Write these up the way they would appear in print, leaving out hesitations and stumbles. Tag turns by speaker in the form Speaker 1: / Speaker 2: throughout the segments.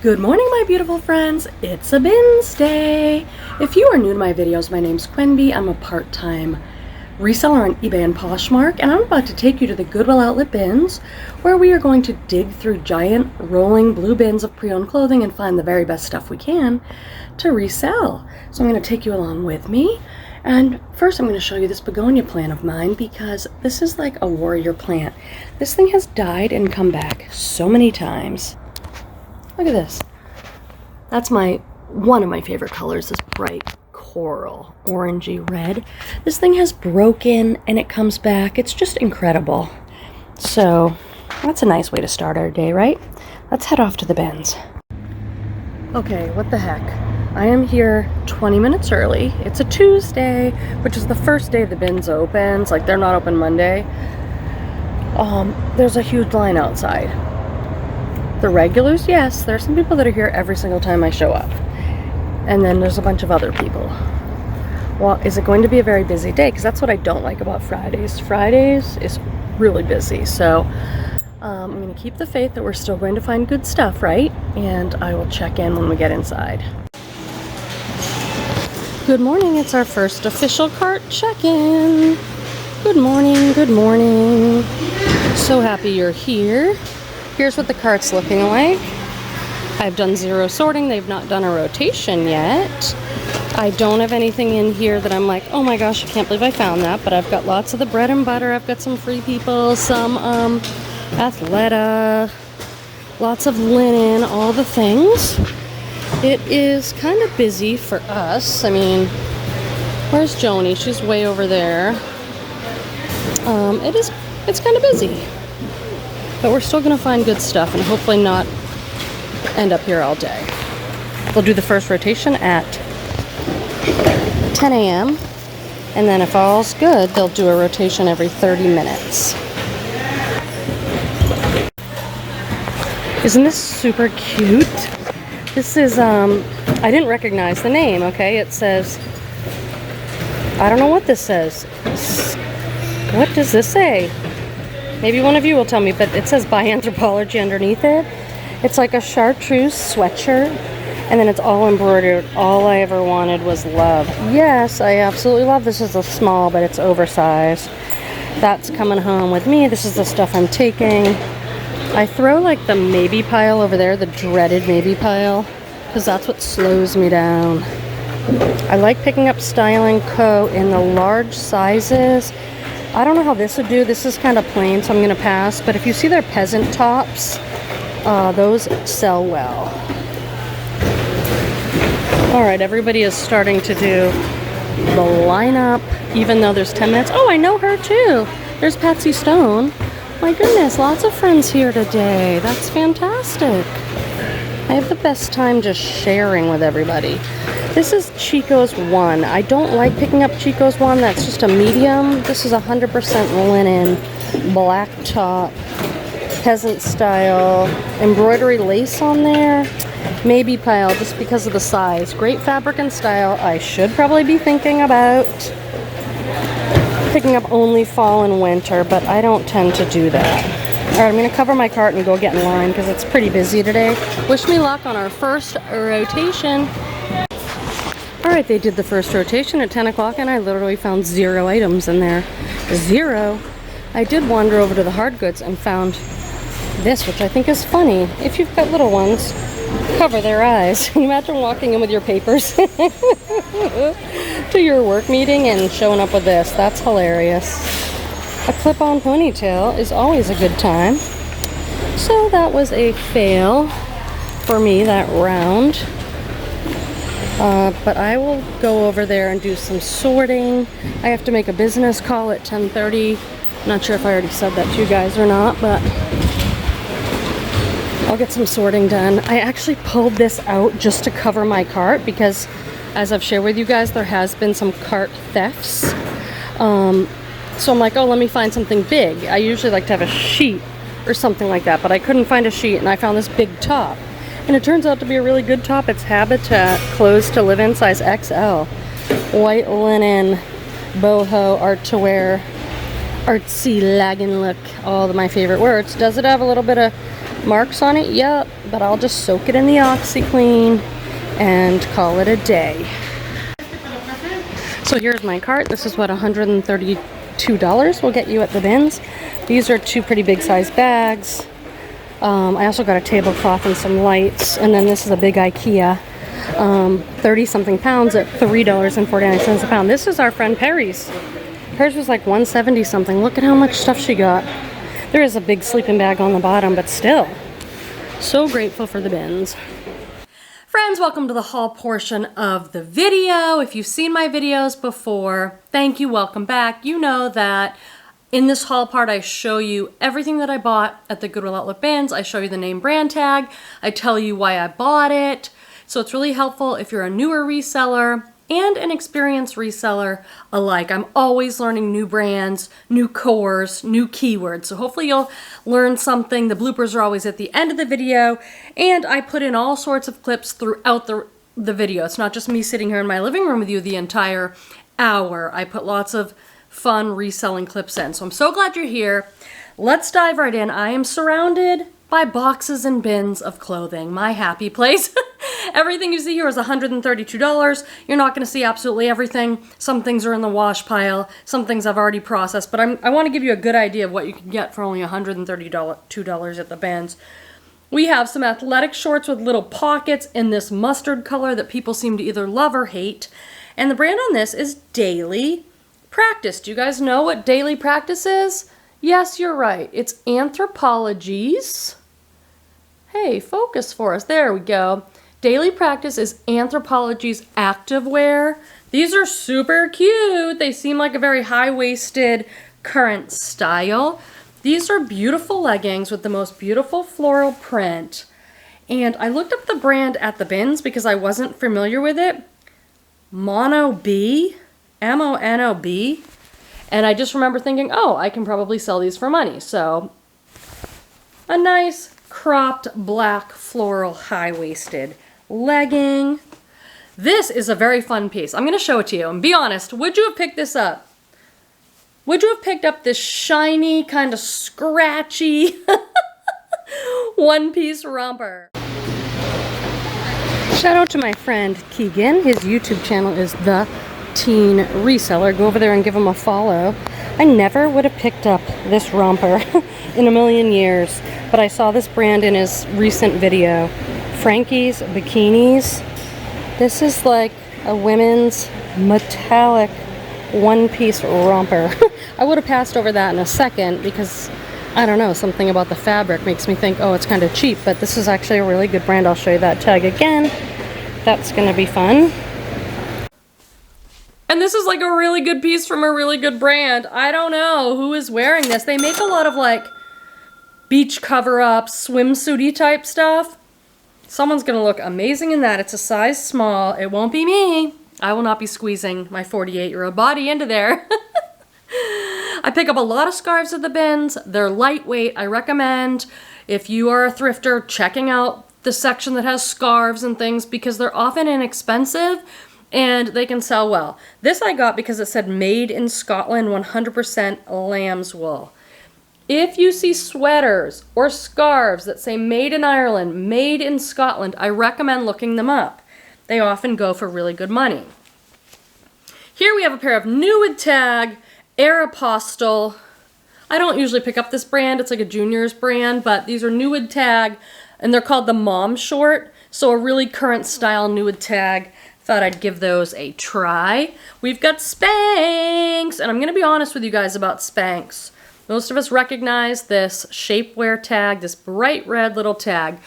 Speaker 1: Good morning, my beautiful friends. It's a bins day. If you are new to my videos, my name's Quenby. I'm a part-time reseller on eBay and Poshmark, and I'm about to take you to the Goodwill Outlet Bins, where we are going to dig through giant rolling blue bins of pre-owned clothing and find the very best stuff we can to resell. So I'm going to take you along with me. And first I'm going to show you this begonia plant of mine, because this is like a warrior plant. This thing has died and come back so many times. Look at this. That's one of my favorite colors, this bright coral, orangey red. This thing has broken and it comes back. It's just incredible. So that's a nice way to start our day, right? Let's head off to the bins. Okay, what the heck? I am here 20 minutes early. It's a Tuesday, which is the first day the bins opens. Like, they're not open Monday. There's a huge line outside. The regulars, yes, there are some people that are here every single time I show up. And then there's a bunch of other people. Well, is it going to be a very busy day? Because that's what I don't like about Fridays. Fridays is really busy. So I'm going to keep the faith that we're still going to find good stuff, right? And I will check in when we get inside. Good morning. It's our first official cart check-in. Good morning. Good morning. So happy you're here. Here's what the cart's looking like. I've done zero sorting. They've not done a rotation yet. I don't have anything in here that I'm like, oh my gosh, I can't believe I found that. But I've got lots of the bread and butter. I've got some Free People, some Athleta, lots of linen, all the things. It is kind of busy for us. I mean, where's Joni? She's way over there. It's kind of busy. But we're still going to find good stuff and hopefully not end up here all day. We'll do the first rotation at 10 a.m. And then if all's good, they'll do a rotation every 30 minutes. Isn't this super cute? This is, I didn't recognize the name, okay? It says, I don't know what this says. What does this say? Maybe one of you will tell me, but it says by Anthropology underneath it. It's like a chartreuse sweatshirt, and then it's all embroidered. All I ever wanted was love. Yes, I absolutely love this. Is a small, but it's oversized. That's coming home with me. This is the stuff I'm taking. I throw like the maybe pile over there, the dreaded maybe pile, because that's what slows me down. I like picking up Styling Co. in the large sizes. I don't know how this would do. This is kind of plain, so I'm going to pass. But if you see their peasant tops, those sell well. All right, everybody is starting to do the lineup, even though there's 10 minutes. Oh, I know her too. There's Patsy Stone. My goodness, lots of friends here today. That's fantastic. I have the best time just sharing with everybody. This is Chico's 1. I don't like picking up Chico's 1. That's just a medium. This is 100% linen, black top, peasant style, embroidery lace on there. Maybe pile just because of the size. Great fabric and style. I should probably be thinking about picking up only fall and winter, but I don't tend to do that. All right, I'm going to cover my cart and go get in line because it's pretty busy today. Wish me luck on our first rotation. All right, they did the first rotation at 10 o'clock and I literally found 0 items in there. 0. I did wander over to the hard goods and found this, which I think is funny. If you've got little ones, cover their eyes. Can you imagine walking in with your papers to your work meeting and showing up with this? That's hilarious. A clip-on ponytail is always a good time. So that was a fail for me that round. But I will go over there and do some sorting. I have to make a business call at 10:30. Not sure if I already said that to you guys or not, but I'll get some sorting done. I actually pulled this out just to cover my cart because, as I've shared with you guys, there has been some cart thefts. So I'm like, oh, let me find something big. I usually like to have a sheet or something like that, but I couldn't find a sheet, and I found this big top. And it turns out to be a really good top. It's Habitat clothes to live in, size XL. White linen, boho, art to wear, artsy lagging look, all of my favorite words. Does it have a little bit of Marks on it, yep, but I'll just soak it in the OxiClean and call it a day. So here's my cart. This is what $132 will get you at the bins. These are 2 pretty big size bags. I also got a tablecloth and some lights, and then this is a big IKEA 30 something pounds at $3.49 a pound. This is our friend Perry's. Hers was like 170 something. Look at how much stuff she got. There is a big sleeping bag on the bottom, but still, so grateful for the bins. Friends, welcome to the haul portion of the video. If you've seen my videos before, thank you, welcome back. You know that in this haul part, I show you everything that I bought at the Goodwill Outlet Bins. I show you the name brand tag. I tell you why I bought it. So it's really helpful if you're a newer reseller and an experienced reseller alike. I'm always learning new brands, new cores, new keywords. So hopefully you'll learn something. The bloopers are always at the end of the video, and I put in all sorts of clips throughout the video. It's not just me sitting here in my living room with you the entire hour. I put lots of fun reselling clips in. So I'm so glad you're here. Let's dive right in. I am surrounded by boxes and bins of clothing, my happy place. Everything you see here is $132. You're not going to see absolutely everything. Some things are in the wash pile. Some things I've already processed, but I want to give you a good idea of what you can get for only $132 at the bins. We have some athletic shorts with little pockets in this mustard color that people seem to either love or hate. And the brand on this is Daily Practice. Do you guys know what Daily Practice is? Yes, you're right. It's Anthropologie's. Hey, focus for us. There we go. Daily Practice is Anthropologie's activewear. These are super cute. They seem like a very high-waisted current style. These are beautiful leggings with the most beautiful floral print. And I looked up the brand at the bins because I wasn't familiar with it. Mono-B, M-O-N-O-B. And I just remember thinking, oh, I can probably sell these for money. So a nice cropped black floral high-waisted legging. This is a very fun piece. I'm going to show it to you. And be honest, would you have picked this up? Would you have picked up this shiny, kind of scratchy one-piece romper? Shout out to my friend Keegan. His YouTube channel is The Teen Reseller. Go over there and give him a follow. I never would have picked up this romper in a million years, but I saw this brand in his recent video. Frankie's Bikinis. This is like a women's metallic one-piece romper. I would have passed over that in a second because, I don't know, something about the fabric makes me think, oh, it's kind of cheap, but this is actually a really good brand. I'll show you that tag again. That's going to be fun. And this is like a really good piece from a really good brand. I don't know who is wearing this. They make a lot of like beach cover-ups, swimsuity type stuff. Someone's gonna look amazing in that. It's a size small. It won't be me. I will not be squeezing my 48-year-old body into there. I pick up a lot of scarves at the bins. They're lightweight. I recommend, if you are a thrifter, checking out the section that has scarves and things because they're often inexpensive and they can sell well. This I got because it said made in Scotland, 100% lamb's wool. If you see sweaters or scarves that say made in Ireland, made in Scotland, I recommend looking them up. They often go for really good money. Here we have a pair of new with tag Aeropostale. I don't usually pick up this brand. It's like a junior's brand, but these are new with tag and they're called the mom short. So a really current style new with tag. Thought I'd give those a try. We've got Spanx, and I'm gonna be honest with you guys about Spanx. Most of us recognize this shapewear tag, this bright red little tag.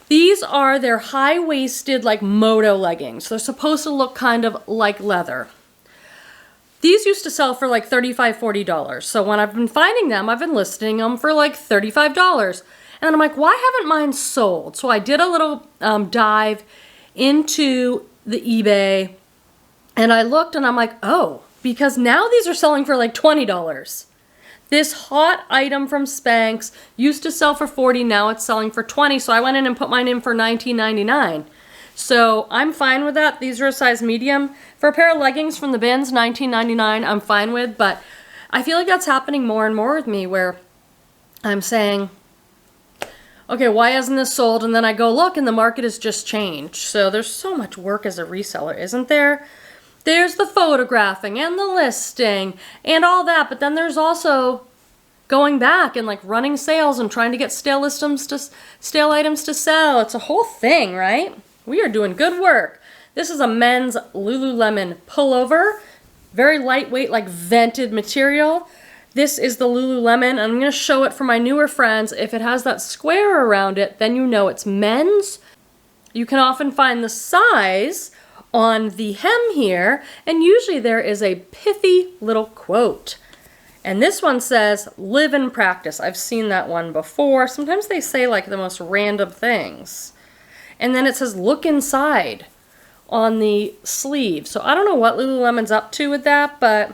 Speaker 1: These are their high-waisted, like, moto leggings. They're supposed to look kind of like leather. These used to sell for like $35, $40. So when I've been finding them, I've been listing them for like $35. And I'm like, why haven't mine sold? So I did a little dive into the eBay, and I looked and I'm like, oh, because now these are selling for like $20. This hot item from Spanx used to sell for $40, now it's selling for $20, so I went in and put mine in for $19.99. So I'm fine with that. These are a size medium. For a pair of leggings from the bins, $19.99, I'm fine with, but I feel like that's happening more and more with me where I'm saying, okay, why hasn't this sold? And then I go look and the market has just changed. So there's so much work as a reseller, isn't there? There's the photographing and the listing and all that, but then there's also going back and like running sales and trying to get stale items to sell. It's a whole thing, right? We are doing good work. This is a men's Lululemon pullover, very lightweight, like vented material. This is the Lululemon, and I'm going to show it for my newer friends. If it has that square around it, then you know it's men's. You can often find the size on the hem here, and usually there is a pithy little quote. And this one says, live and practice. I've seen that one before. Sometimes they say like the most random things. And then it says, look inside on the sleeve. So I don't know what Lululemon's up to with that, but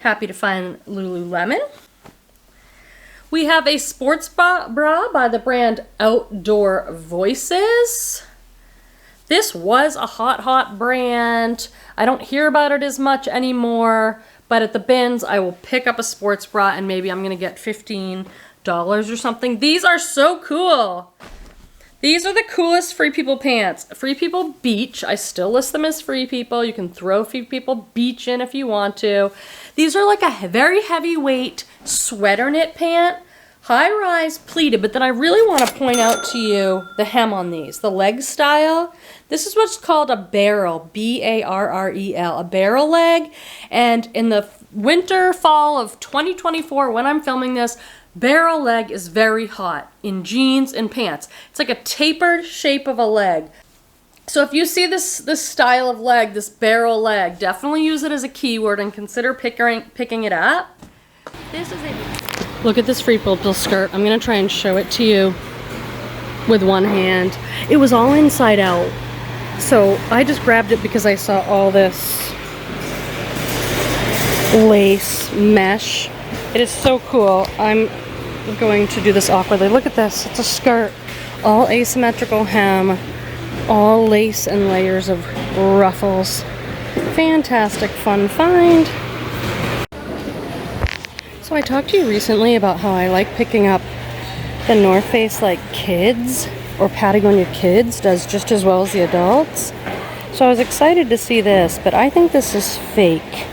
Speaker 1: happy to find Lululemon. We have a sports bra by the brand Outdoor Voices. This was a hot brand. I don't hear about it as much anymore. But at the bins, I will pick up a sports bra and maybe I'm going to get $15 or something. These are so cool. These are the coolest Free People pants. Free People Beach. I still list them as Free People. You can throw Free People Beach in if you want to. These are like a very heavyweight sweater knit pant. High-rise pleated, but then I really want to point out to you the hem on these, the leg style. This is what's called a barrel, B-A-R-R-E-L, a barrel leg. And in the winter, fall of 2024, when I'm filming this, barrel leg is very hot in jeans and pants. It's like a tapered shape of a leg. So if you see this style of leg, this barrel leg, definitely use it as a keyword and consider picking it up. This is a... Look at this Free People skirt. I'm going to try and show it to you with one hand. It was all inside out. So I just grabbed it because I saw all this lace mesh. It is so cool. I'm going to do this awkwardly. Look at this. It's a skirt. All asymmetrical hem. All lace and layers of ruffles. Fantastic fun find. So I talked to you recently about how I like picking up the North Face like kids, or Patagonia Kids does just as well as the adults. So I was excited to see this, but I think this is fake.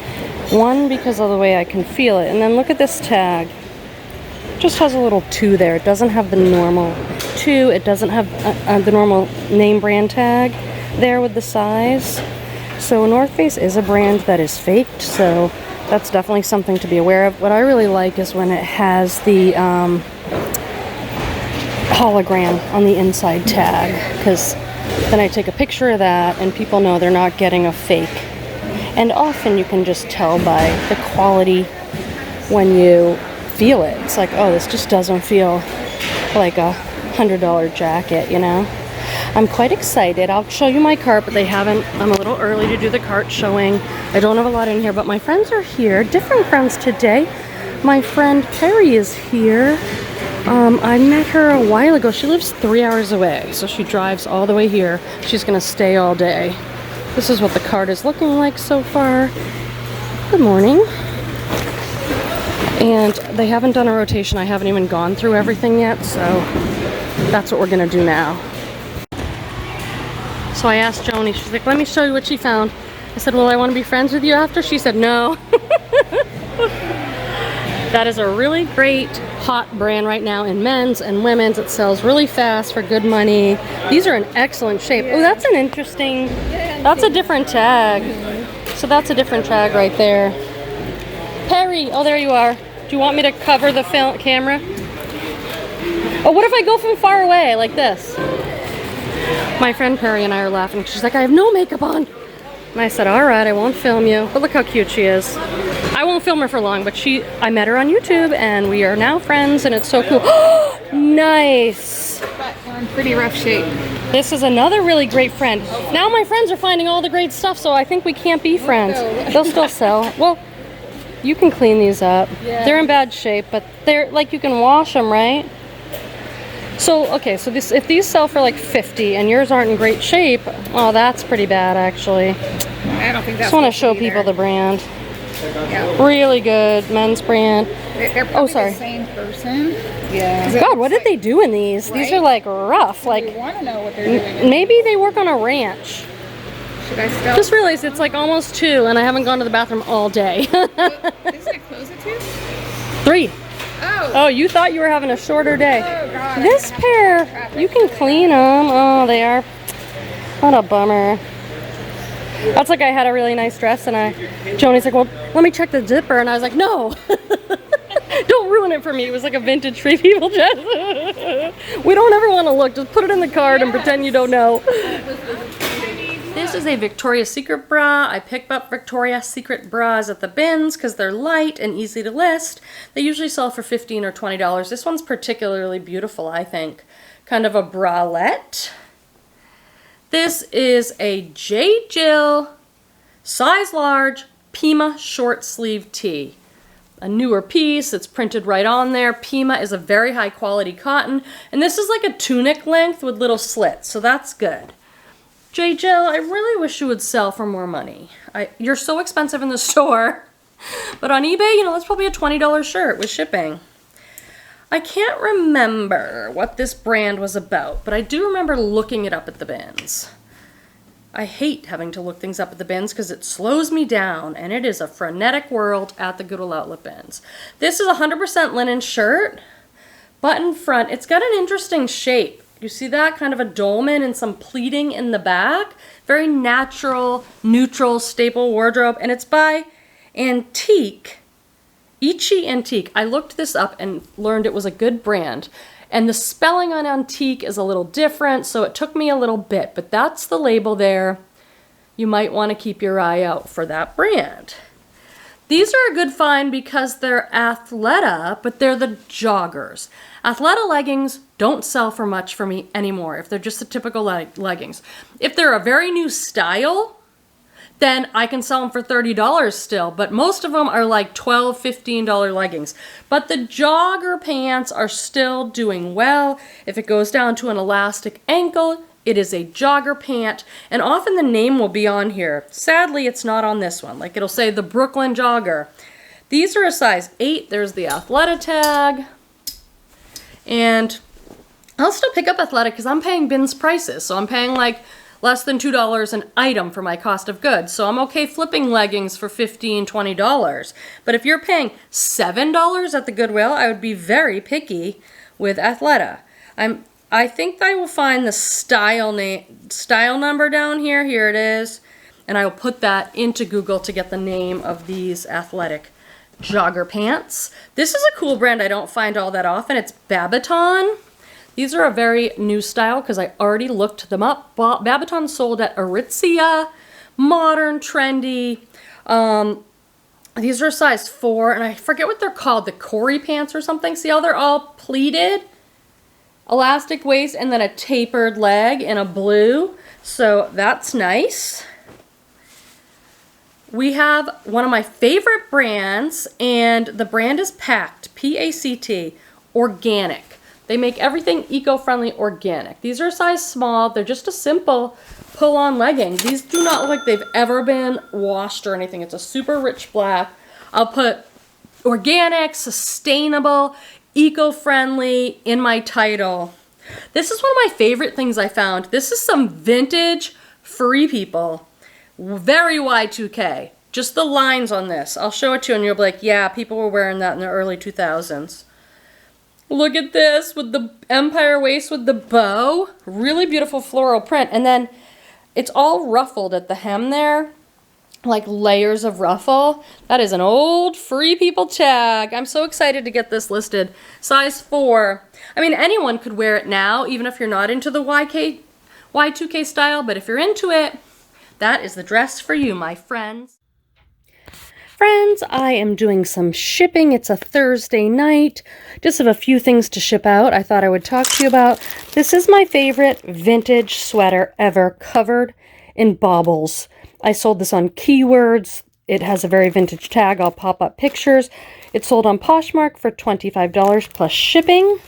Speaker 1: One, because of the way I can feel it, and then look at this tag. It just has a little 2 there. It doesn't have the normal 2. It doesn't have the normal name brand tag there with the size. So North Face is a brand that is faked, so that's definitely something to be aware of. What I really like is when it has the hologram on the inside tag, because then I take a picture of that and people know they're not getting a fake. And often you can just tell by the quality when you feel it. It's like, oh, this just doesn't feel like a $100 jacket, you know? I'm quite excited. I'll show you my cart, but they haven't. I'm a little early to do the cart showing. I don't have a lot in here, but my friends are here. Different friends today. My friend Perry is here. I met her a while ago. She lives 3 hours away, so she drives all the way here. She's gonna stay all day. This is what the cart is looking like so far. Good morning. And they haven't done a rotation. I haven't even gone through everything yet, so that's what we're gonna do now. So I asked Joni, she's like, let me show you what she found. I said, well, I want to be friends with you after. She said, no. That is a really great hot brand right now in men's and women's. It sells really fast for good money. These are in excellent shape. Oh, that's an interesting, that's a different tag. So that's a different tag right there. Perry, oh, there you are. Do you want me to cover the camera? Oh, what if I go from far away like this? My friend Perry and I are laughing. She's like, I have no makeup on. And I said, all right, I won't film you. But look how cute she is. I won't film her for long, but I met her on YouTube and we are now friends and it's so cool. Nice.
Speaker 2: But we're in pretty rough shape.
Speaker 1: This is another really great friend. Now my friends are finding all the great stuff, so I think we can't be friends. They'll still sell. Well, you can clean these up. Yeah. They're in bad shape, but they're like, you can wash them, right? So, okay, so if these sell for like $50 and yours aren't in great shape, oh, that's pretty bad, actually.
Speaker 2: I don't think that's.
Speaker 1: Just want to show people the brand.
Speaker 2: Yeah.
Speaker 1: Really good men's brand.
Speaker 2: They're probably the same person.
Speaker 1: Yeah. God, what did they do in these? Right? These are like rough. Like,
Speaker 2: I want to know what they're doing.
Speaker 1: Maybe they work on a ranch.
Speaker 2: Should I still?
Speaker 1: Just realized it's like almost 2 and I haven't gone to the bathroom all day.
Speaker 2: Isn't it close at 2?
Speaker 1: 3.
Speaker 2: Oh.
Speaker 1: Oh, you thought you were having a shorter day.
Speaker 2: Oh, God.
Speaker 1: This pair, you can clean them. Oh, they are. What a bummer. That's like I had a really nice dress and Joni's like, well, let me check the zipper. And I was like, no. Don't ruin it for me. It was like a vintage Free People dress. We don't ever want to look. Just put it in the card and pretend you don't know. This is a Victoria's Secret bra. I pick up Victoria's Secret bras at the bins because they're light and easy to list. They usually sell for $15 or $20. This one's particularly beautiful, I think. Kind of a bralette. This is a J. Jill size large Pima short sleeve tee. A newer piece, it's printed right on there. Pima is a very high quality cotton, and this is like a tunic length with little slits, so that's good. J. Jill, I really wish you would sell for more money. You're so expensive in the store, but on eBay, you know, that's probably a $20 shirt with shipping. I can't remember what this brand was about, but I do remember looking it up at the bins. I hate having to look things up at the bins because it slows me down, and it is a frenetic world at the Goodwill Outlet Bins. This is a 100% linen shirt, button front. It's got an interesting shape. You see that? Kind of a dolman and some pleating in the back. Very natural, neutral, staple wardrobe. And it's by Antique. Ichi Antique. I looked this up and learned it was a good brand. And the spelling on Antique is a little different, so it took me a little bit. But that's the label there. You might want to keep your eye out for that brand. These are a good find because they're Athleta, but they're the joggers. Athleta leggings don't sell for much for me anymore if they're just the typical leggings. If they're a very new style, then I can sell them for $30 still, but most of them are like $12, $15 leggings. But the jogger pants are still doing well. If it goes down to an elastic ankle, it is a jogger pant, and often the name will be on here. Sadly, it's not on this one. Like it'll say the Brooklyn Jogger. These are a size 8. There's the Athleta tag. And I'll still pick up Athleta because I'm paying bins prices. So I'm paying like less than $2 an item for my cost of goods. So I'm okay flipping leggings for $15, $20. But if you're paying $7 at the Goodwill, I would be very picky with Athleta. I think I will find the style number down here. Here it is. And I will put that into Google to get the name of these athletic jogger pants. This is a cool brand I don't find all that often. It's Babaton. These are a very new style because I already looked them up. Babaton sold at Aritzia. Modern, trendy. These are a size 4, and I forget what they're called. The Corey pants or something. See how they're all pleated? Elastic waist and then a tapered leg in a blue. So that's nice. We have one of my favorite brands, and the brand is Pact, P-A-C-T, organic. They make everything eco-friendly organic. These are a size small. They're just a simple pull-on legging. These do not look like they've ever been washed or anything. It's a super rich black. I'll put organic, sustainable, eco-friendly in my title. This is one of my favorite things I found. This is some vintage Free People. Very Y2K. Just the lines on this. I'll show it to you and you'll be like, yeah, people were wearing that in the early 2000s. Look at this with the empire waist with the bow. Really beautiful floral print. And then it's all ruffled at the hem there. Like layers of ruffle. That is an old Free People tag. I'm so excited to get this listed. Size 4. I mean, anyone could wear it now, even if you're not into the Y2K style. But if you're into it, that is the dress for you, my friends. Friends, I am doing some shipping. It's a Thursday night. Just have a few things to ship out I thought I would talk to you about. This is my favorite vintage sweater ever, covered in baubles. I sold this on Keywords. It has a very vintage tag. I'll pop up pictures. It's sold on Poshmark for $25 plus shipping.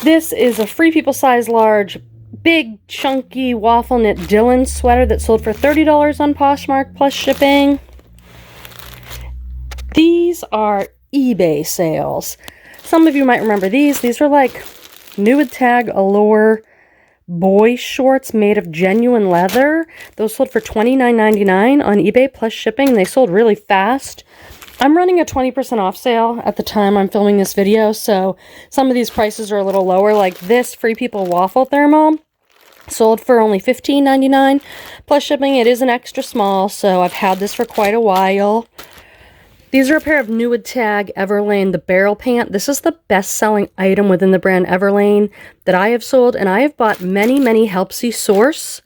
Speaker 1: This is a Free People size large, big, chunky, waffle knit Dylan sweater that sold for $30 on Poshmark plus shipping. These are eBay sales. Some of you might remember these. These are like Nude Tag Allure boy shorts made of genuine leather. Those sold for $29.99 on eBay plus shipping. They sold really fast. I'm running a 20% off sale at the time I'm filming this video, so some of these prices are a little lower. Like this Free People waffle thermal sold for only $15.99 plus shipping. It is an extra small, so I've had this for quite a while. These are a pair of Nude Tag Everlane, the barrel pant. This is the best-selling item within the brand Everlane that I have sold, and I have bought many, many Helpsy Source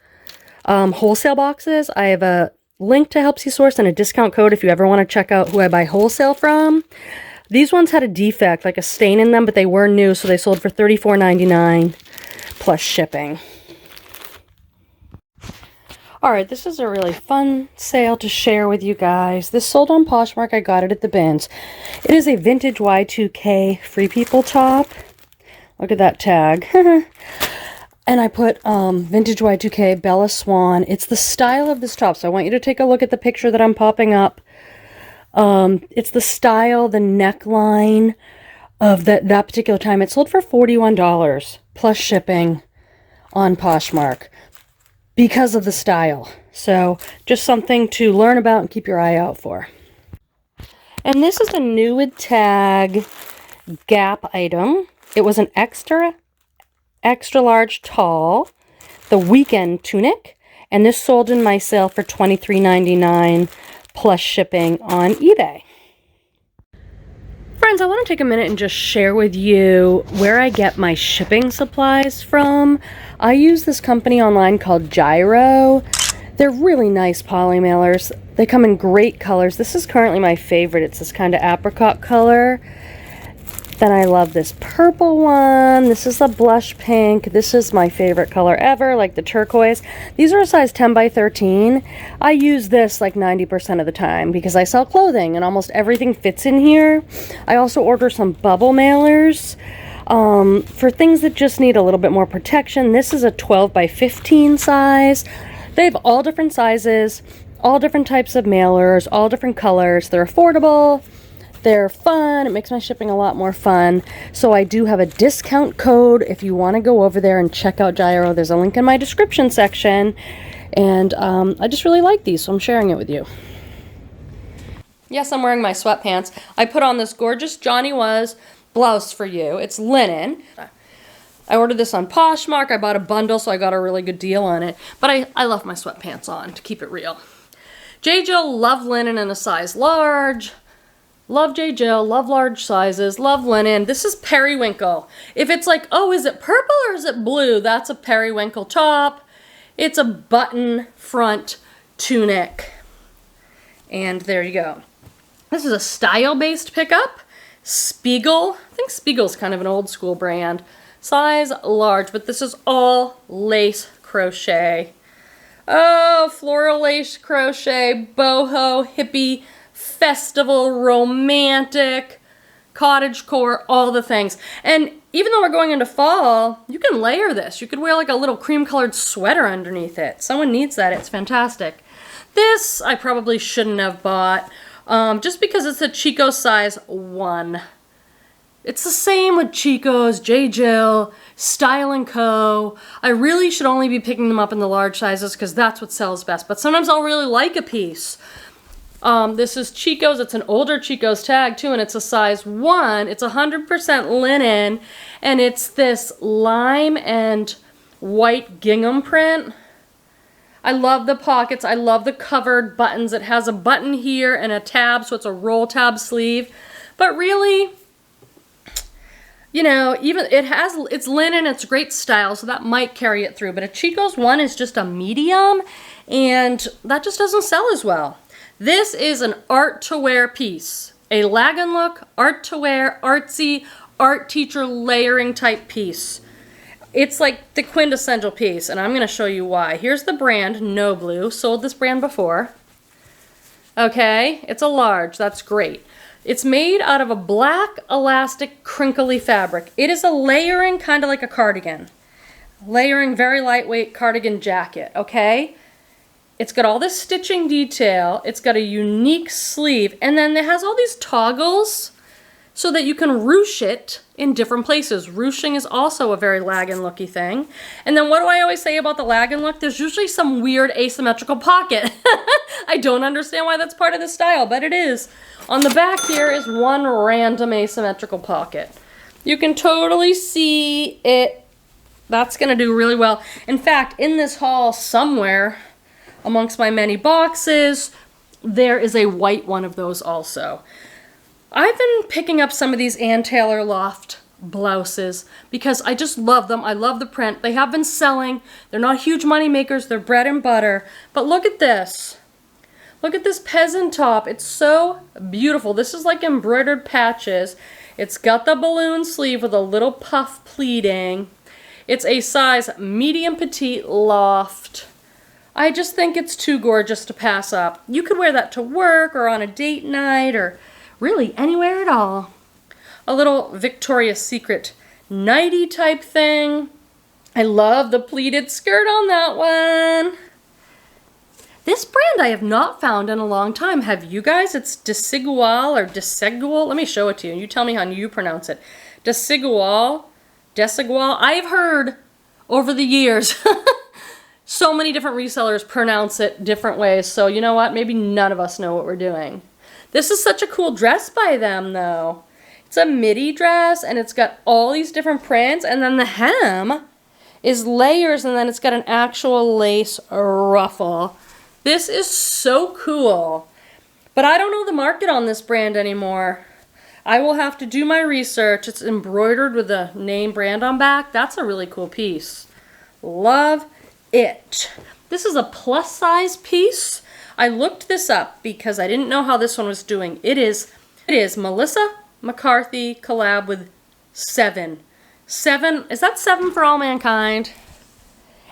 Speaker 1: wholesale boxes. I have a link to Helpsy Source and a discount code if you ever want to check out who I buy wholesale from. These ones had a defect, like a stain in them, but they were new, so they sold for $34.99 plus shipping. Alright, this is a really fun sale to share with you guys. This sold on Poshmark. I got it at the bins. It is a vintage Y2K Free People top. Look at that tag. And I put vintage Y2K Bella Swan. It's the style of this top, so I want you to take a look at the picture that I'm popping up. It's the style, the neckline of that particular time. It sold for $41 plus shipping on Poshmark because of the style. So just something to learn about and keep your eye out for. And this is a Nude Tag Gap item. It was an extra large tall, the weekend tunic, and this sold in my sale for $23.99 plus shipping on eBay. Friends, I want to take a minute and just share with you where I get my shipping supplies from. I use this company online called Gyro. They're really nice poly mailers. They come in great colors. This is currently my favorite. It's this kind of apricot color. Then I love this purple one. This is the blush pink. This is my favorite color ever, like the turquoise. These are a size 10 by 13. I use this like 90% of the time because I sell clothing and almost everything fits in here. I also order some bubble mailers for things that just need a little bit more protection. This is a 12 by 15 size. They have all different sizes, all different types of mailers, all different colors. They're affordable. They're fun. It makes my shipping a lot more fun. So I do have a discount code if you want to go over there and check out Gyro. There's a link in my description section. And I just really like these, so I'm sharing it with you. Yes, I'm wearing my sweatpants. I put on this gorgeous Johnny Was blouse for you. It's linen. I ordered this on Poshmark. I bought a bundle, so I got a really good deal on it. But I left my sweatpants on to keep it real. J. Jill, love linen in a size large. Love J. Jill, love large sizes, love linen. This is periwinkle. If it's like, oh, is it purple or is it blue? That's a periwinkle top. It's a button front tunic. And there you go. This is a style-based pickup. Spiegel. I think Spiegel's kind of an old school brand. Size large, but this is all lace crochet. Oh, floral lace crochet, boho, hippie, festival, romantic, cottagecore, all the things. And even though we're going into fall, you can layer this. You could wear like a little cream colored sweater underneath it. Someone needs that. It's fantastic. This I probably shouldn't have bought just because it's a Chico size 1. It's the same with Chico's, J. Jill, Style & Co. I really should only be picking them up in the large sizes because that's what sells best. But sometimes I'll really like a piece. This is Chico's. It's an older Chico's tag too, and it's a size 1. It's 100% linen, and it's this lime and white gingham print. I love the pockets. I love the covered buttons. It has a button here and a tab, so it's a roll tab sleeve. But really, you know, even it's linen. It's great style, so that might carry it through. But a Chico's 1 is just a medium, and that just doesn't sell as well. This is an art to wear piece. A lag and look, art to wear, artsy, art teacher layering type piece. It's like the quintessential piece, and I'm going to show you why. Here's the brand, No Blue. Sold this brand before. Okay, it's a large. That's great. It's made out of a black elastic crinkly fabric. It is a layering, kind of like a cardigan. Layering, very lightweight cardigan jacket, okay? It's got all this stitching detail. It's got a unique sleeve. And then it has all these toggles so that you can ruche it in different places. Ruching is also a very lag-and-looky thing. And then what do I always say about the lag-and-look? There's usually some weird asymmetrical pocket. I don't understand why that's part of the style, but it is. On the back here is one random asymmetrical pocket. You can totally see it. That's gonna do really well. In fact, in this haul somewhere, amongst my many boxes, there is a white one of those also. I've been picking up some of these Ann Taylor Loft blouses because I just love them. I love the print. They have been selling. They're not huge money makers. They're bread and butter. But look at this. Look at this peasant top. It's so beautiful. This is like embroidered patches. It's got the balloon sleeve with a little puff pleating. It's a size medium petite loft. I just think it's too gorgeous to pass up. You could wear that to work or on a date night or really anywhere at all. A little Victoria's Secret nighty type thing. I love the pleated skirt on that one. This brand I have not found in a long time. Have you guys? It's Desigual or Desigual. Let me show it to you. You tell me how you pronounce it. Desigual. Desigual. I've heard over the years so many different resellers pronounce it different ways. So you know what? Maybe none of us know what we're doing. This is such a cool dress by them, though. It's a midi dress, and it's got all these different prints, and then the hem is layers, and then it's got an actual lace ruffle. This is so cool. But I don't know the market on this brand anymore. I will have to do my research. It's embroidered with the name brand on back. That's a really cool piece. Love it. This is a plus size piece. I looked this up because I didn't know how this one was doing. It is Melissa McCarthy collab with Seven. Is that Seven for All Mankind?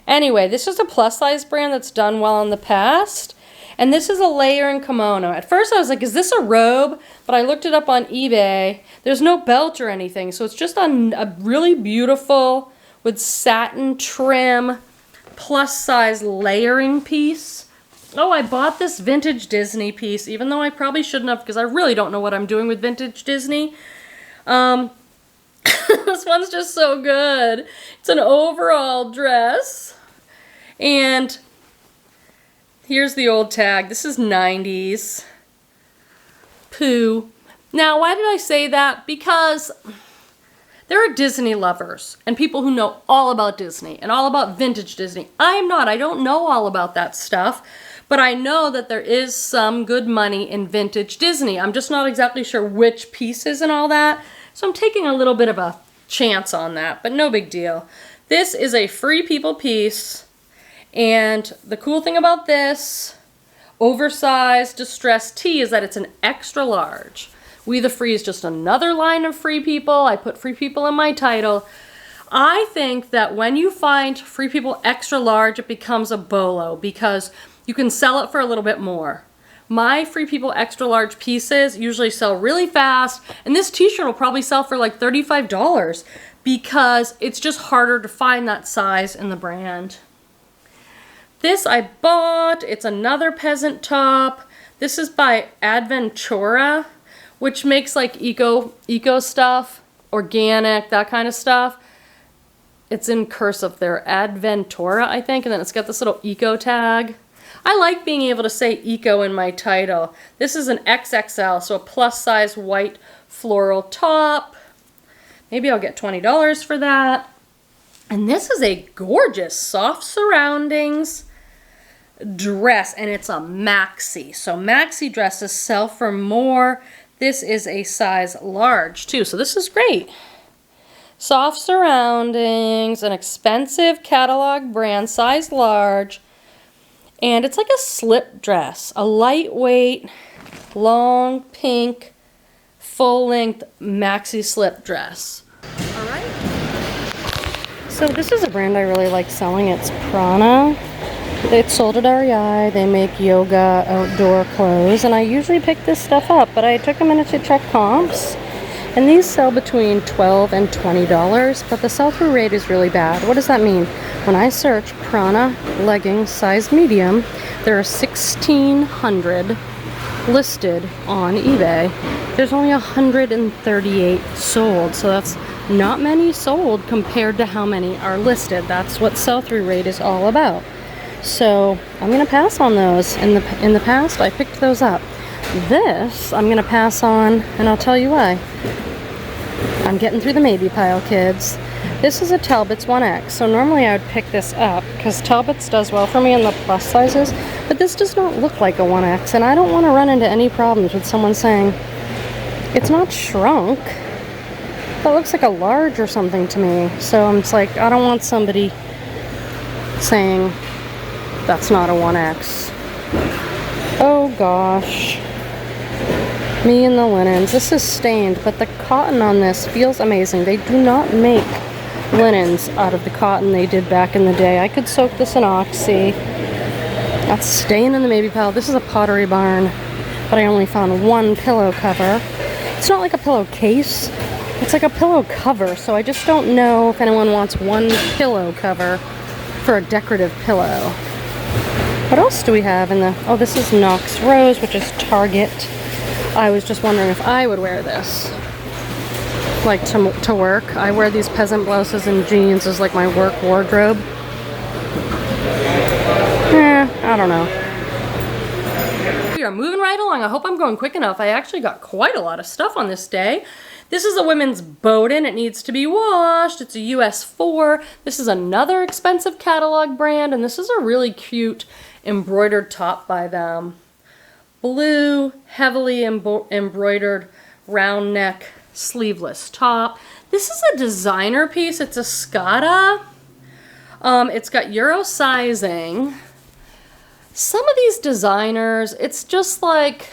Speaker 1: Anyway, this is a plus size brand that's done well in the past. And this is a layering kimono. At first I was like, is this a robe? But I looked it up on eBay. There's no belt or anything. So it's just a really beautiful with satin trim plus size layering piece. Oh, I bought this vintage Disney piece, even though I probably shouldn't have because I really don't know what I'm doing with vintage Disney. This one's just so good. It's an overall dress. And here's the old tag. This is 90s. Pooh. Now, why did I say that? Because there are Disney lovers and people who know all about Disney and all about vintage Disney. I'm not. I don't know all about that stuff. But I know that there is some good money in vintage Disney. I'm just not exactly sure which pieces and all that. So I'm taking a little bit of a chance on that, but no big deal. This is a Free People piece. And the cool thing about this oversized distressed tee is that it's an extra large. We the Free is just another line of Free People. I put Free People in my title. I think that when you find Free People extra large, it becomes a bolo because you can sell it for a little bit more. My Free People extra large pieces usually sell really fast, and this t-shirt will probably sell for like $35 because it's just harder to find that size in the brand. This I bought. It's another peasant top. This is by Adventura, which makes like eco stuff, organic, that kind of stuff. It's in cursive there, Adventura, I think, and then it's got this little eco tag. I like being able to say eco in my title. This is an XXL, so a plus size white floral top. Maybe I'll get $20 for that. And this is a gorgeous soft surroundings dress, and it's a maxi. So maxi dresses sell for more. This is a size large too, so this is great. Soft surroundings, an expensive catalog brand, size large. And it's like a slip dress, a lightweight, long, pink, full-length maxi slip dress. All right. So this is a brand I really like selling. It's Prana. It's sold at REI. They make yoga outdoor clothes, and I usually pick this stuff up, but I took a minute to check comps. And these sell between $12 and $20, but the sell-through rate is really bad. What does that mean? When I search Prana leggings size medium, there are 1,600 listed on eBay. There's only 138 sold, so that's not many sold compared to how many are listed. That's what sell-through rate is all about. So I'm gonna pass on those. In the past, I picked those up. This I'm gonna pass on, and I'll tell you why. I'm getting through the maybe pile, kids. This is a Talbot's 1X, so normally I would pick this up because Talbot's does well for me in the plus sizes, but this does not look like a 1X, and I don't want to run into any problems with someone saying it's not shrunk. That looks like a large or something to me. So I'm just like, I don't want somebody saying that's not a 1X. Oh gosh. Me and the linens. This is stained, but the cotton on this feels amazing. They do not make linens out of the cotton they did back in the day. I could soak this in Oxy. That's staying in the maybe pile. This is a Pottery Barn, but I only found one pillow cover. It's not like a pillowcase. It's like a pillow cover, so I just don't know if anyone wants one pillow cover for a decorative pillow. What else do we have in the... Oh, this is Knox Rose, which is Target. I was just wondering if I would wear this. Like to work. I wear these peasant blouses and jeans as like my work wardrobe. I don't know. We are moving right along. I hope I'm going quick enough. I actually got quite a lot of stuff on this day. This is a women's Bowden. It needs to be washed. It's a US 4. This is another expensive catalog brand, and this is a really cute embroidered top by them. Blue, heavily embroidered round neck sleeveless top. This is a designer piece. It's a Scada. It's got Euro sizing. Some of these designers, it's just like...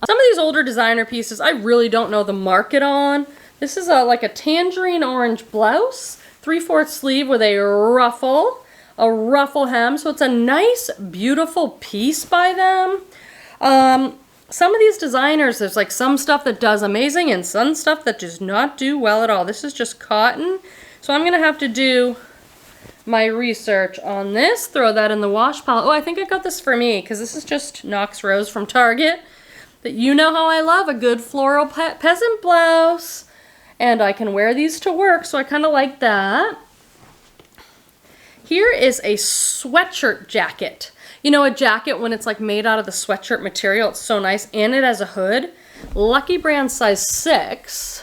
Speaker 1: Some of these older designer pieces, I really don't know the market on. This is like a tangerine orange blouse, 3/4 sleeve with a ruffle hem. So it's a nice, beautiful piece by them. Some of these designers, there's like some stuff that does amazing and some stuff that does not do well at all. This is just cotton. So I'm gonna have to do my research on this, throw that in the wash pile. Oh, I think I got this for me because this is just Knox Rose from Target. But you know how I love a good floral peasant blouse. And I can wear these to work, so I kind of like that. Here is a sweatshirt jacket. You know, a jacket when it's like made out of the sweatshirt material, it's so nice. And it has a hood. Lucky Brand size 6.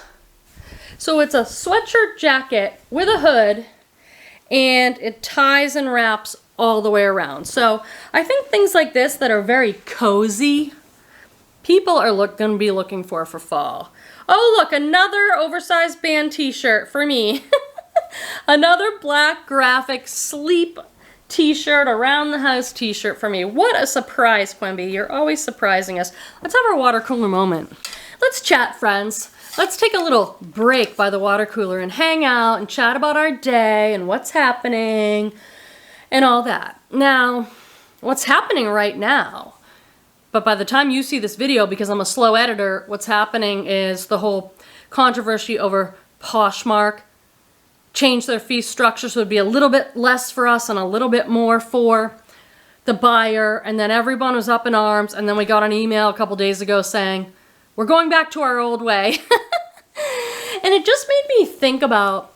Speaker 1: So it's a sweatshirt jacket with a hood, and it ties and wraps all the way around. So I think things like this that are very cozy, people are going to be looking for fall. Oh, look, another oversized band t-shirt for me. Another black graphic sleep t-shirt, around the house t-shirt for me. What a surprise, Quenby. You're always surprising us. Let's have our water cooler moment. Let's chat, friends. Let's take a little break by the water cooler and hang out and chat about our day and what's happening and all that. Now, what's happening right now, but by the time you see this video, because I'm a slow editor, what's happening is the whole controversy over Poshmark changed their fee structure so it'd be a little bit less for us and a little bit more for the buyer, and then everyone was up in arms, and then we got an email a couple days ago saying, we're going back to our old way. And it just made me think about,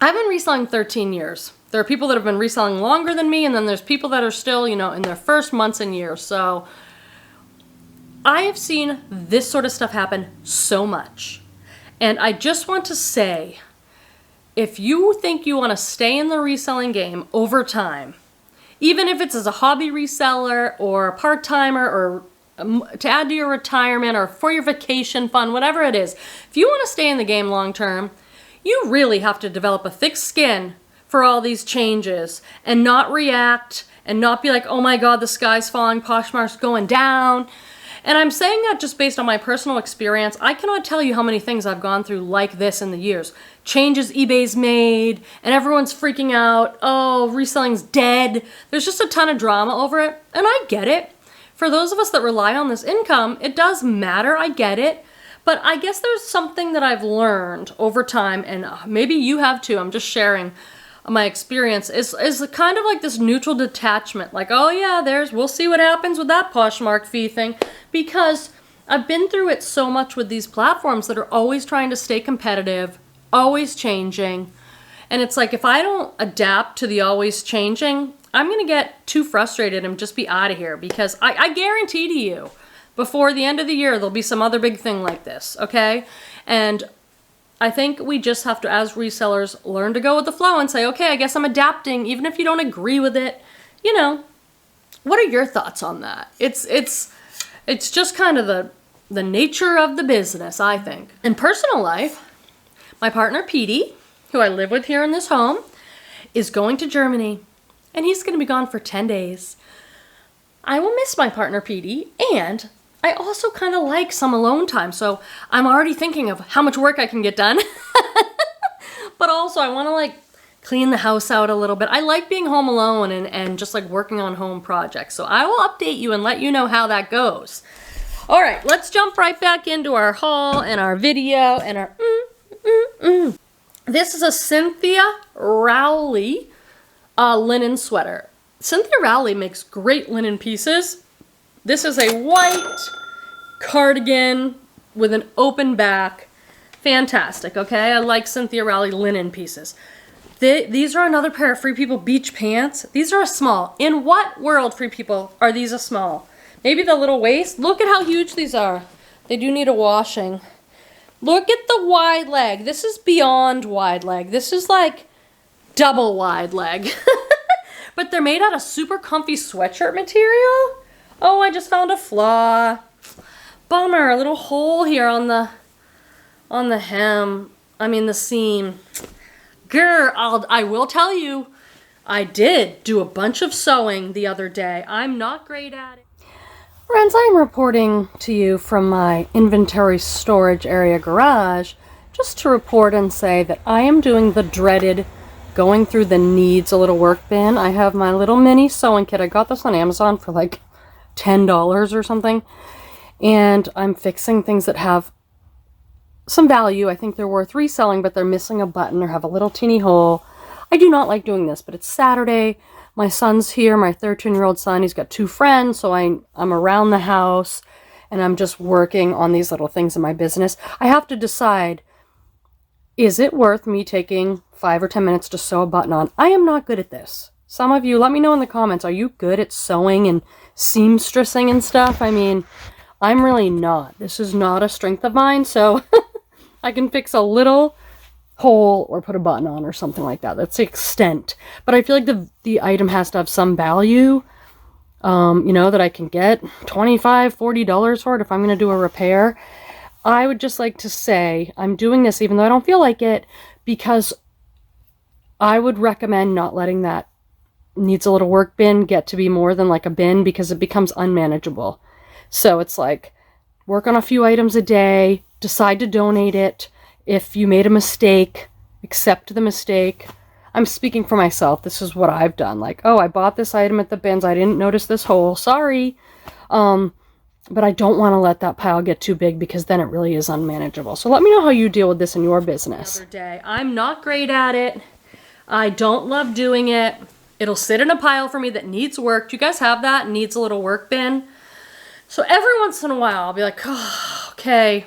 Speaker 1: I've been reselling 13 years. There are people that have been reselling longer than me, and then there's people that are still, you know, in their first months and years. So I have seen this sort of stuff happen so much. And I just want to say, if you think you want to stay in the reselling game over time, even if it's as a hobby reseller or a part-timer or to add to your retirement or for your vacation fund, whatever it is, if you want to stay in the game long term, you really have to develop a thick skin for all these changes and not react and not be like, oh my God, the sky's falling, Poshmark's going down. And I'm saying that just based on my personal experience. I cannot tell you how many things I've gone through like this in the years. Changes eBay's made, and everyone's freaking out. Oh, reselling's dead. There's just a ton of drama over it, and I get it. For those of us that rely on this income, it does matter, I get it. But I guess there's something that I've learned over time, and maybe you have too, I'm just sharing. my experience is kind of like this neutral detachment. Like, oh yeah, we'll see what happens with that Poshmark fee thing. Because I've been through it so much with these platforms that are always trying to stay competitive, always changing. And it's like, if I don't adapt to the always changing, I'm going to get too frustrated and just be out of here. Because I guarantee to you, before the end of the year, there'll be some other big thing like this, okay? And I think we just have to, as resellers, learn to go with the flow and say, okay, I guess I'm adapting, even if you don't agree with it. You know, what are your thoughts on that? It's just kind of the nature of the business, I think. In personal life, my partner, Petey, who I live with here in this home, is going to Germany, and he's going to be gone for 10 days. I will miss my partner, Petey, and I also kind of like some alone time, so I'm already thinking of how much work I can get done. But also, I want to like clean the house out a little bit. I like being home alone and just like working on home projects. So I will update you and let you know how that goes. All right, let's jump right back into our haul and our video and our This is a Cynthia Rowley linen sweater. Cynthia Rowley makes great linen pieces. This is a white cardigan with an open back. Fantastic, okay? I like Cynthia Rowley linen pieces. These are another pair of Free People beach pants. These are a small. In what world, Free People, are these a small? Maybe the little waist? Look at how huge these are. They do need a washing. Look at the wide leg. This is beyond wide leg. This is like double wide leg. But they're made out of super comfy sweatshirt material. Oh, I just found a flaw. Bummer, a little hole here on the hem. I mean the seam. Grr, I will tell you, I did do a bunch of sewing the other day. I'm not great at it. Friends, I'm reporting to you from my inventory storage area garage, just to report and say that I am doing the dreaded going through the needs a little work bin. I have my little mini sewing kit. I got this on Amazon for like $10 or something. And I'm fixing things that have some value. I think they're worth reselling, but they're missing a button or have a little teeny hole. I do not like doing this, but it's Saturday. My son's here, my 13-year-old son. He's got 2 friends, so I'm around the house, and I'm just working on these little things in my business. I have to decide, is it worth me taking 5 or 10 minutes to sew a button on? I am not good at this. Some of you, let me know in the comments, are you good at sewing and seamstressing and stuff? I mean, I'm really not. This is not a strength of mine, so I can fix a little hole or put a button on or something like that. That's the extent. But I feel like the item has to have some value, you know, that I can get $25, $40 for it if I'm going to do a repair. I would just like to say I'm doing this even though I don't feel like it, because I would recommend not letting that needs a little work bin get to be more than like a bin, because it becomes unmanageable. So it's like, work on a few items a day, decide to donate it. If you made a mistake, accept the mistake. I'm speaking for myself. This is what I've done. Like, oh, I bought this item at the bins. I didn't notice this hole. Sorry. But I don't want to let that pile get too big, because then it really is unmanageable. So let me know how you deal with this in your business. Another day. I'm not great at it. I don't love doing it. It'll sit in a pile for me that needs work. Do you guys have that? Needs a little work bin? So every once in a while, I'll be like, oh, okay.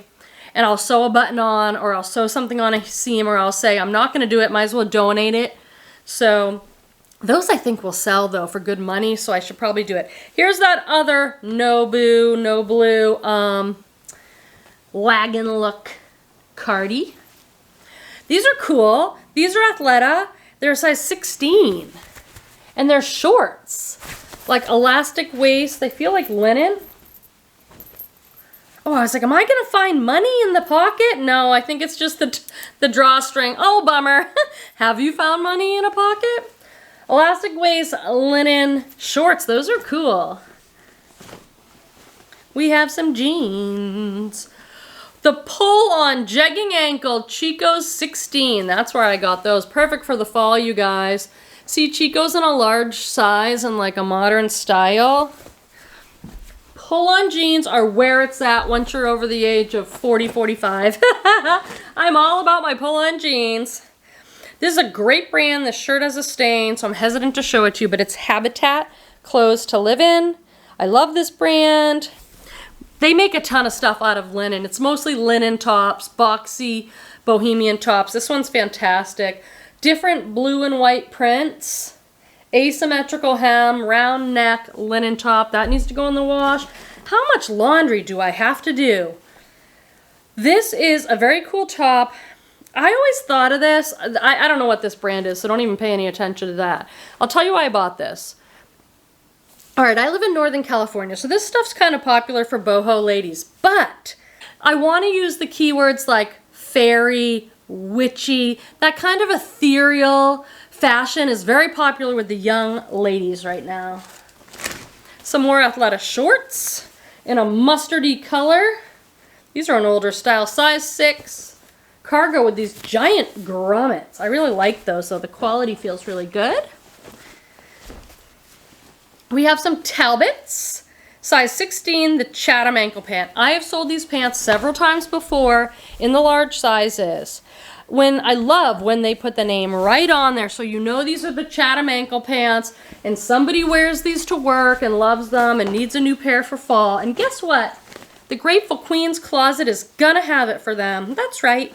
Speaker 1: And I'll sew a button on, or I'll sew something on a seam, or I'll say, I'm not going to do it. Might as well donate it. So those I think will sell, though, for good money. So I should probably do it. Here's that other no boo, no blue, wagon look cardi. These are cool. These are Athleta. They're a size 16. And they're shorts. Like elastic waist. They feel like linen. Oh, I was like, am I going to find money in the pocket? No, I think it's just the drawstring. Oh, bummer. Have you found money in a pocket? Elastic waist, linen shorts. Those are cool. We have some jeans. The pull-on jegging ankle Chico's 16. That's where I got those. Perfect for the fall, you guys. See, Chico's in a large size and like a modern style. Pull-on jeans are where it's at once you're over the age of 40, 45. I'm all about my pull-on jeans. This is a great brand. This shirt has a stain, so I'm hesitant to show it to you, but it's Habitat Clothes to Live In. I love this brand. They make a ton of stuff out of linen. It's mostly linen tops, boxy, bohemian tops. This one's fantastic. Different blue and white prints. Asymmetrical hem, round neck, linen top. That needs to go in the wash. How much laundry do I have to do? This is a very cool top. I always thought of this. I don't know what this brand is, so don't even pay any attention to that. I'll tell you why I bought this. Alright, I live in Northern California, so this stuff's kind of popular for boho ladies, but I want to use the keywords like fairy, witchy, that kind of ethereal fashion is very popular with the young ladies right now. Some more Athleta shorts in a mustardy color. These are an older style, size 6. Cargo with these giant grommets. I really like those, so the quality feels really good. We have some Talbots, size 16, the Chatham ankle pant. I have sold these pants several times before in the large sizes. I love when they put the name right on there, so you know these are the Chatham ankle pants, and somebody wears these to work and loves them and needs a new pair for fall. And guess what? The Grateful Queen's closet is gonna have it for them. That's right.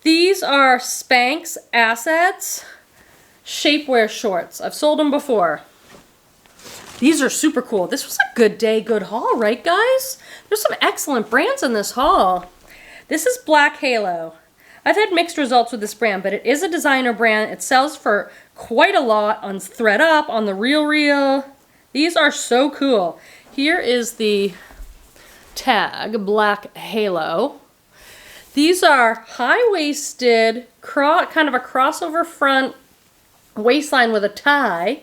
Speaker 1: These are Spanx Assets shapewear shorts. I've sold them before. These are super cool. This was a good day, good haul, right guys? There's some excellent brands in this haul. This is Black Halo. I've had mixed results with this brand, but it is a designer brand. It sells for quite a lot on ThredUp, on the RealReal. These are so cool. Here is the tag, Black Halo. These are high-waisted, kind of a crossover front waistline with a tie,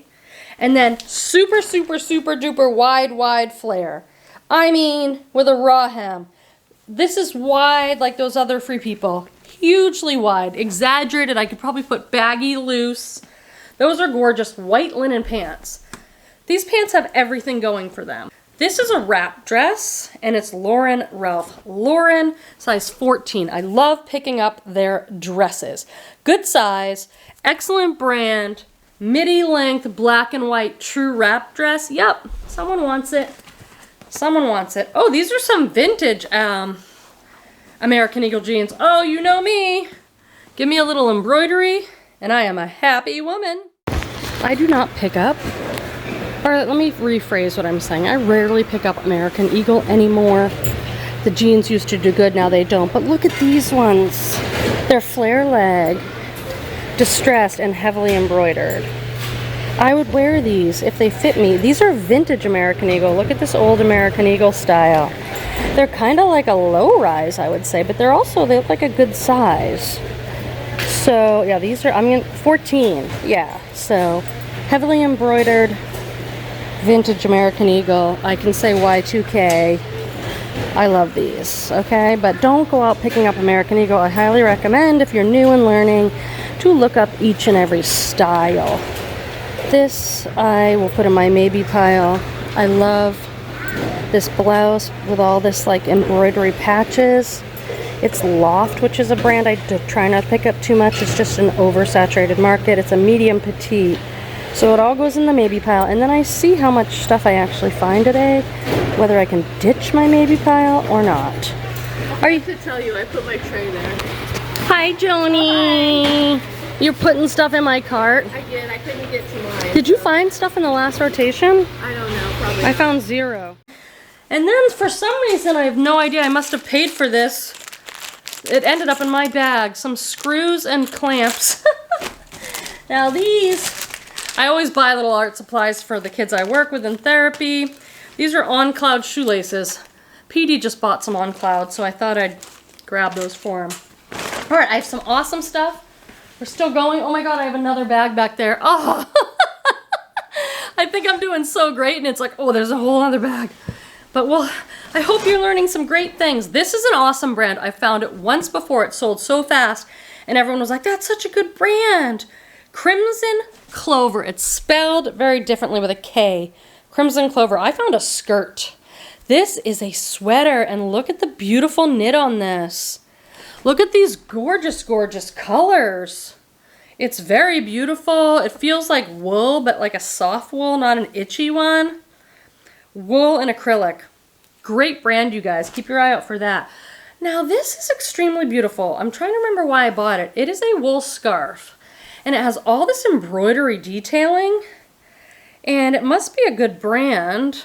Speaker 1: and then super, super, super duper wide flare. I mean, with a raw hem. This is wide like those other Free People. Hugely wide, exaggerated. I could probably put baggy loose. Those are gorgeous white linen pants. These pants have everything going for them. This is a wrap dress, and it's Lauren Ralph Lauren, size 14. I love picking up their dresses. Good size, excellent brand, midi length, black and white, true wrap dress. Yep, someone wants it. Someone wants it. Oh, these are some vintage American Eagle jeans. Oh, you know me. Give me a little embroidery, and I am a happy woman. I do not pick up, or let me rephrase what I'm saying. I rarely pick up American Eagle anymore. The jeans used to do good, now they don't. But look at these ones. They're flare leg, distressed, and heavily embroidered. I would wear these if they fit me. These are vintage American Eagle. Look at this old American Eagle style. They're kind of like a low rise, I would say, but they look like a good size. So yeah, these are, 14, yeah. So heavily embroidered, vintage American Eagle. I can say Y2K. I love these, okay? But don't go out picking up American Eagle. I highly recommend, if you're new and learning, to look up each and every style. This I will put in my maybe pile. I love this blouse with all this like embroidery patches. It's Loft, which is a brand I try not to pick up too much. It's just an oversaturated market. It's a medium petite. So it all goes in the maybe pile. And then I see how much stuff I actually find today, whether I can ditch my maybe pile or not.
Speaker 2: Are you to tell you I put my tray there?
Speaker 1: Hi, Joni. Hi. You're putting stuff in my cart?
Speaker 2: I did. I couldn't get to mine.
Speaker 1: Did you find stuff in the last rotation?
Speaker 2: I don't know. Probably.
Speaker 1: I found 0. And then for some reason, I have no idea, I must have paid for this. It ended up in my bag. Some screws and clamps. Now these, I always buy little art supplies for the kids I work with in therapy. These are On Cloud shoelaces. PD just bought some On Cloud, so I thought I'd grab those for him. All right, I have some awesome stuff. We're still going. Oh my God, I have another bag back there. Oh, I think I'm doing so great, and it's like, oh, there's a whole other bag. But well, I hope you're learning some great things. This is an awesome brand. I found it once before. It sold so fast, and everyone was like, that's such a good brand. Crimson Clover. It's spelled very differently with a K. Crimson Clover. I found a skirt. This is a sweater, and look at the beautiful knit on this. Look at these gorgeous, gorgeous colors. It's very beautiful. It feels like wool, but like a soft wool, not an itchy one. Wool and acrylic. Great brand, you guys. Keep your eye out for that. Now, this is extremely beautiful. I'm trying to remember why I bought it. It is a wool scarf, and it has all this embroidery detailing, and it must be a good brand.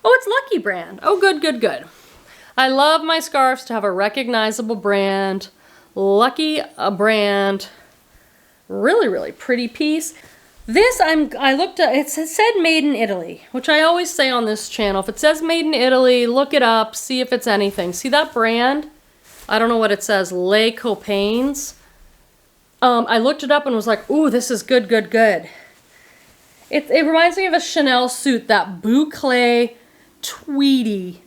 Speaker 1: Oh, it's Lucky brand. Oh, good, good, good. I love my scarves to have a recognizable brand. Lucky a brand. Really, really pretty piece. This, I looked at, it said made in Italy, which I always say on this channel. If it says made in Italy, look it up, see if it's anything. See that brand? I don't know what it says, Les Copains. I looked it up and was like, ooh, this is good, good, good. It reminds me of a Chanel suit, that boucle tweedy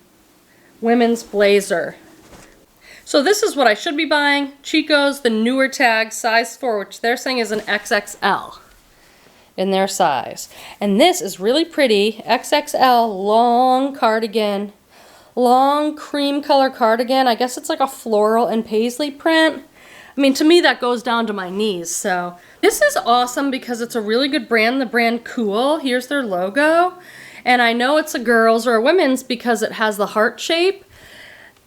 Speaker 1: women's blazer. So this is what I should be buying. Chico's, the newer tag, size 4, which they're saying is an XXL in their size. And this is really pretty, XXL long cardigan, long cream color cardigan. I guess it's like a floral and paisley print. I mean, to me that goes down to my knees. So this is awesome because it's a really good brand, the brand Cool. Here's their logo. And I know it's a girl's or a women's because it has the heart shape.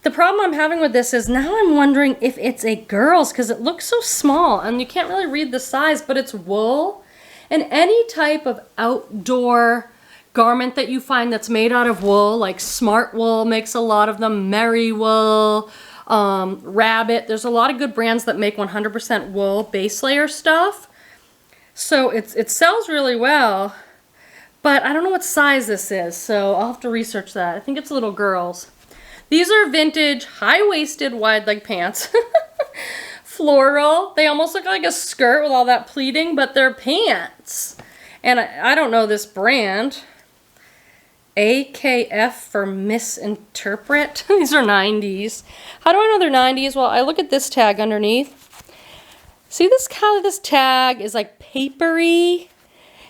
Speaker 1: The problem I'm having with this is now I'm wondering if it's a girl's because it looks so small and you can't really read the size, but it's wool. And any type of outdoor garment that you find that's made out of wool, like Smart Wool makes a lot of them, Merry Wool, Rabbit. There's a lot of good brands that make 100% wool base layer stuff. So it sells really well, but I don't know what size this is, so I'll have to research that. I think it's little girls. These are vintage, high-waisted, wide-leg pants. Floral. They almost look like a skirt with all that pleating, but they're pants. And I don't know this brand. AKF for misinterpret. These are 90s. How do I know they're 90s? Well, I look at this tag underneath. See this how this tag is like papery?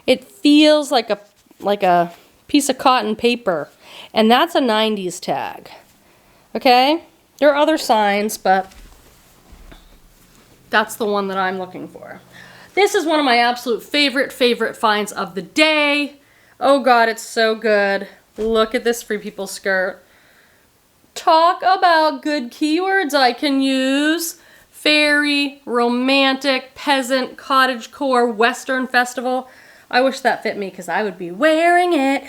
Speaker 1: It feels like a piece of cotton paper. And that's a 90s tag. Okay? There are other signs, but that's the one that I'm looking for. This is one of my absolute favorite finds of the day. Oh God, it's so good. Look at this Free People skirt. Talk about good keywords I can use. Fairy, romantic, peasant, cottagecore, Western festival. I wish that fit me because I would be wearing it.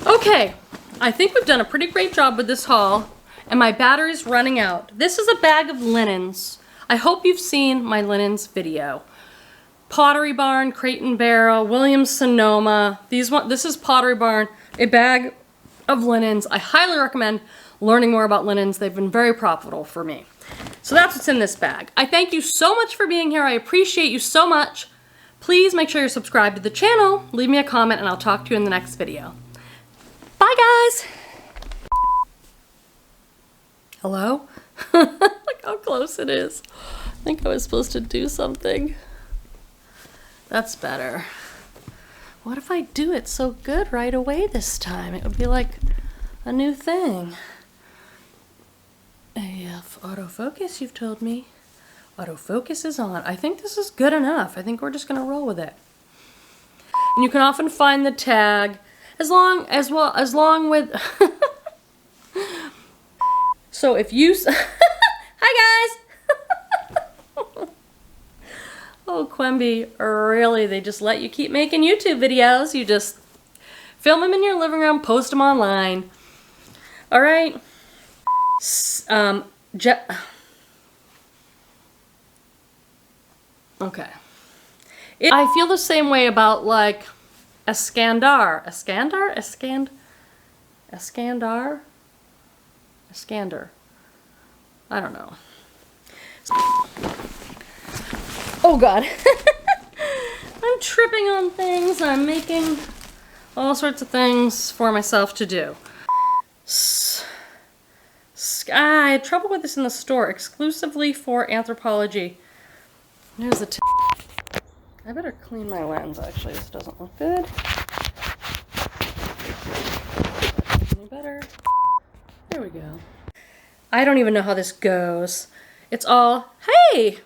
Speaker 1: Okay, I think we've done a pretty great job with this haul and my battery's running out. This is a bag of linens. I hope you've seen my linens video. Pottery Barn, Crate and Barrel, Williams Sonoma. This is Pottery Barn, a bag of linens. I highly recommend learning more about linens. They've been very profitable for me. So that's what's in this bag. I thank you so much for being here. I appreciate you so much. Please make sure you're subscribed to the channel. Leave me a comment and I'll talk to you in the next video. Bye guys. Hello? Look how close it is. I think I was supposed to do something. That's better. What if I do it so good right away this time? It would be like a new thing. AF autofocus, you've told me. Autofocus is on. I think this is good enough. I think we're just gonna roll with it. And you can often find the tag as long with so if you hi guys. Oh, Quenby, really, they just let you keep making YouTube videos. You just film them in your living room, post them online. All right. Okay. I feel the same way about like Iskander. I don't know. Oh God. I'm tripping on things. I'm making all sorts of things for myself to do. I had trouble with this in the store. Exclusively for Anthropologie. There's a I better clean my lens, actually. This doesn't look good. Any better? There we go. I don't even know how this goes. It's all, hey,